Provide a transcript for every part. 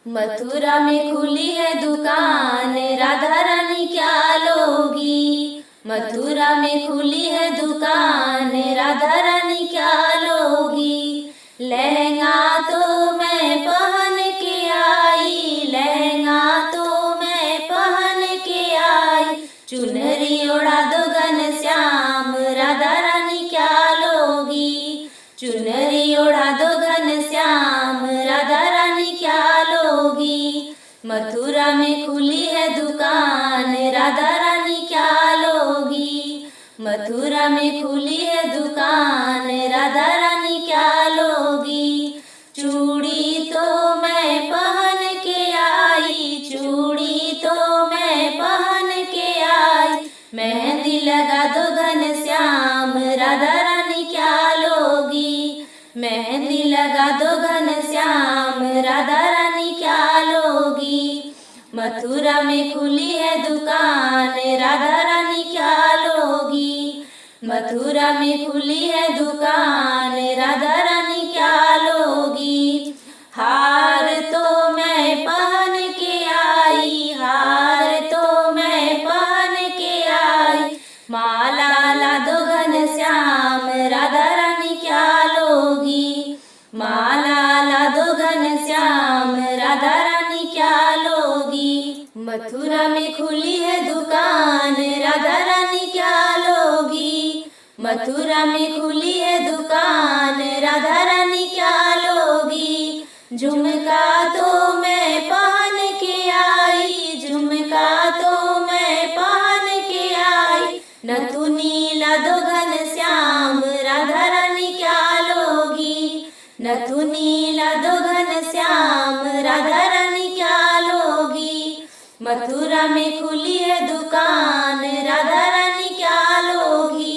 मथुरा में खुली है दुकान, राधा रानी क्या लोगी। मथुरा में खुली है दुकान, राधा रानी क्या लोगी। लहंगा तो मैं पहन के आई, लहंगा तो मैं पहन के आई। चुनरी ओढ़ा दो घनश्याम, राधा रानी क्या लोगी। चुनरी ओढ़ा दो घनश्याम, राधा रानी क्या लोगी। मथुरा में खुली है दुकान, राधा रानी क्या लोगी। मथुरा में खुली है दुकान, राधा रानी क्या लोगी। चूड़ी तो मैं पहन के आई, चूड़ी तो मैं पहन के आई। मेहंदी लगा दो घनश्याम, राधा रानी क्या लोगी। मेहंदी लगा दो घनश्याम, राधा रानी क्या लोगी। मथुरा में खुली है दुकान, राधा रानी क्या लोगी। मथुरा में खुली है दुकान, राधा रानी क्या लोगी। हार तो मैं पहन के आई, हार तो मैं पहन के आई। माला ला दो घनश्याम, राधा रानी क्या लोगी। माला ला दो घनश्याम, राधा रानी क्या लोगी। मथुरा में खुली है दुकान, राधा रानी क्या लोगी। मथुरा में खुली है दुकान, राधा रानी क्या लोगी। झुमका तो मैं पहन के आई, झुमका तो मैं पहन के आई। नथुनी ला दो घनश्याम, राधा रानी क्या लोगी। नथुनी ला दो घनश्याम, राधा रानी क्या लोगी। मथुरा में खुली है दुकान, राधा रानी क्या लोगी।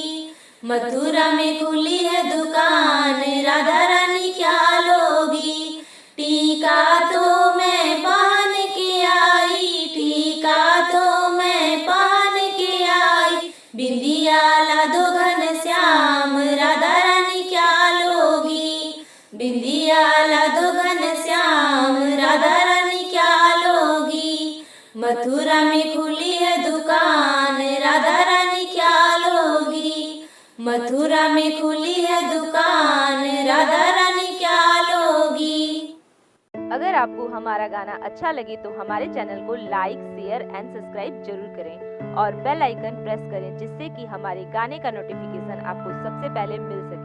मथुरा में खुली है दुकान, राधा रानी क्या लोगी। टीका तो मैं पहन के आई, टीका तो मैं पहन के आई। बिंदिया ला दो घनश्याम, राधा रानी क्या लोगी। बिंदिया ला दो घनश्याम, राधा रानी क्या लोगी। मथुरा में खुली है दुकान, राधा रानी क्या लोगी। मथुरा में खुली है दुकान, राधा रानी क्या लोगी। अगर आपको हमारा गाना अच्छा लगे तो हमारे चैनल को लाइक, शेयर एंड सब्सक्राइब जरूर करें और बेल आइकन प्रेस करें, जिससे कि हमारे गाने का नोटिफिकेशन आपको सबसे पहले मिल सके।